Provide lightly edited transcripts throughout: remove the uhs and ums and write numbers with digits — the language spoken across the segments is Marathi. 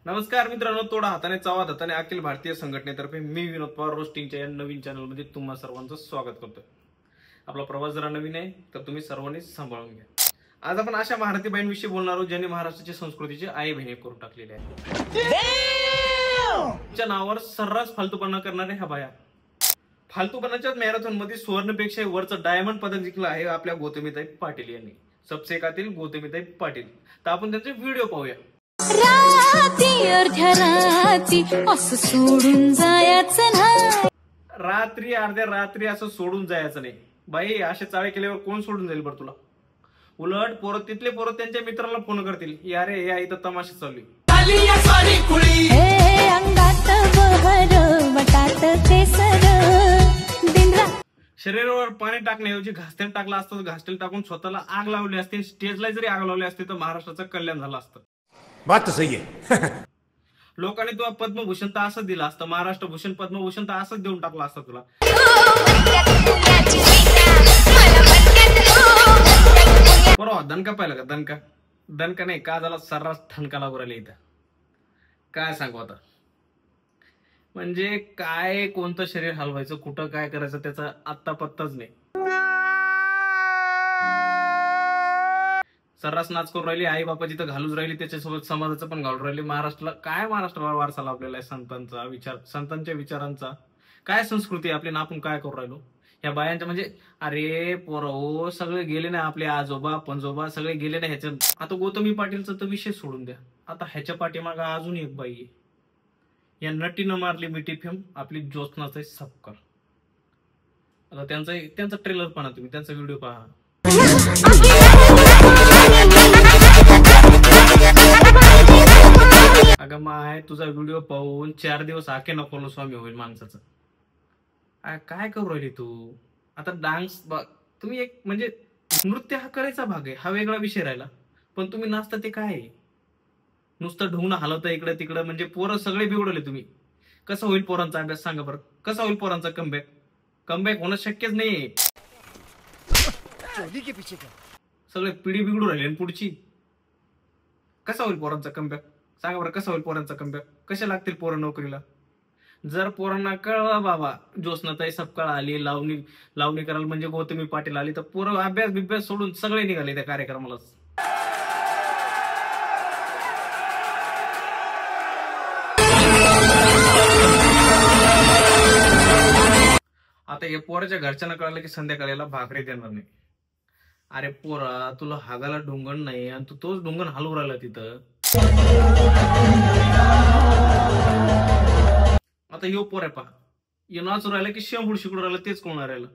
नमस्कार मित्रांनो, तोडा हाताने चावा हाताने अखिल भारतीय संघटनेतर्फे मी विनोद पवार रोस्टिंगच्या या नवीन चॅनलमध्ये तुम्हा सर्वांचं स्वागत करतोय। आपला प्रवास जरा नवीन आहे तर तुम्ही सर्वांनी सांभाळून घ्या। आज आपण अशा मराठी बहिणीविषयी बोलणार आहोत ज्यांनी महाराष्ट्राची संस्कृतीची आई बहिणी करून टाकलेली आहे। त्यांच्या नावावर सर्रास फालतूपणा करणारे ह्या बाया फालतूपणाच्या मॅरेथॉन मध्ये सुवर्णपेक्षा वरचं डायमंड पदक जिंकलं आहे आपल्या गौतमीताई पाटील यांनी, सबसेकातील गौतमीताई पाटील। तर आपण त्यांचे व्हिडिओ पाहूया। रात्री अर्ध्या रात्री असं सोडून जायचं नाही, रात्री अर्ध्या रात्री असं सोडून जायचं नाही बाई। असे चाळे केल्यावर कोण सोडून जाईल बरं तुला? उलट पोरं तिथले पोरं त्यांच्या मित्राला फोन करतील, यारे या इथं तमाशा चालू हे अंगात बहर वटात केसर दिंद्रा। शरीरावर पाणी टाकण्याऐवजी घासतेल टाकला असतं, घासतेल टाकून स्वतःला आग लावली असते, स्टेजला जरी आग लावली असते तर महाराष्ट्राचं कल्याण झालं असतं। बात तो सही है। लोकांनी तुला पद्मभूषण तर असंच दिलं असतं, महाराष्ट्र भूषण पद्मभूषण तर असंच देऊन टाकलं असतं तुला। बरोबर, दणका पाहिलं का? दणका दणका नाही का झाला, सर्रास ठणका लागू राहिला इथं। काय सांगू आता, म्हणजे काय कोणतं शरीर हलवायचं, कुठं काय करायचं त्याचा आत्ता पत्ताच नाही। सर्रास नाच करून राहिली, आई बापाची तर घालूच राहिली, त्याच्यासोबत समाजाचं पण घालून राहिली। महाराष्ट्राला वारसा लाभलेला आहे संतांचा, संतांच्या विचारांचा। काय संस्कृती आपली ना, आपण काय करू राहिलो ह्या बायांच्या? म्हणजे अरे पोरं सगळे गेले ना, आपले आजोबा पंजोबा सगळे गेले ना ह्याच्यात। आता गौतमी पाटीलचा तर विषय सोडून द्या, आता ह्याच्या पाठीमागे अजून एक बाई आहे। या नटीनं मारली मिठी फेम आपली ज्योत्स्नाचा सपकाळ। आता त्यांचा ट्रेलर पहा तुम्ही, त्यांचा व्हिडिओ पहा। अगं माय, तुझा व्हिडिओ पाहून 4 दिवस आखे नको स्वामी होईल माणसाचं। काय करू राहिली तू? आता डान्स तुम्ही एक म्हणजे नृत्य हा करायचा भाग आहे, हा वेगळा विषय राहिला, पण तुम्ही नाचता ते काय आहे? नुसतं ढुंगणं हलवता इकडे तिकडे, म्हणजे पोरं सगळे बिघडवले तुम्ही। कसं होईल पोरांचा अभ्यास सांगा बरं? कसा होईल पोरांचा कमबॅक? कमबॅक होणं शक्यच नाही। सगळे पिढी बिघडू राहिली पुढची। कसा होईल पोरांचा कमबॅक सांगा बरं? कसा होईल पोरांचा कमबॅक? कशा लागतील पोरं नोकरीला? जर पोरांना कळलं बाबा ज्योत्स्नाताई सपकाळ आली, लावणी करायला म्हणजे गौतमी पाटील आली, तर पोरं अभ्यास बिभ्यास सोडून सगळे निघाले त्या कार्यक्रमाला। आता या पोराच्या घरच्यांना कळलं की संध्याकाळीला भाकरी देणार नाही। अरे पोरा, तुला हागाला ढुंगण नाही आणि तू तोच ढुंगण हलवू राहिला तिथं। आता यो पोर आहे पहा, यो नाचू राहिला की शेंबूड शिकडू राहिला तेच कोणा राहिलं?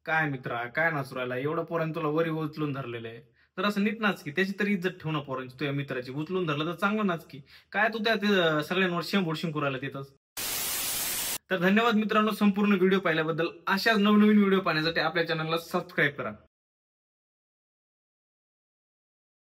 काय मित्रा, काय नाचू राहिला? एवढं पोरांनी तुला वरी उचलून धरलेलं आहे, तर असं नीट नाच की, त्याची तरी इज्जत ठेवणं पोरांची। तुझ्या मित्राची उचलून धरलं तर चांगलं नाच की, काय तू त्या सगळ्यांवर शेंबूड शिंकू राहिला तिथंच। तर धन्यवाद मित्रांनो संपूर्ण व्हिडिओ पाहिल्याबद्दल। अशाच नवनवीन व्हिडिओ पाहण्यासाठी आपल्या चॅनलला सबस्क्राईब करा।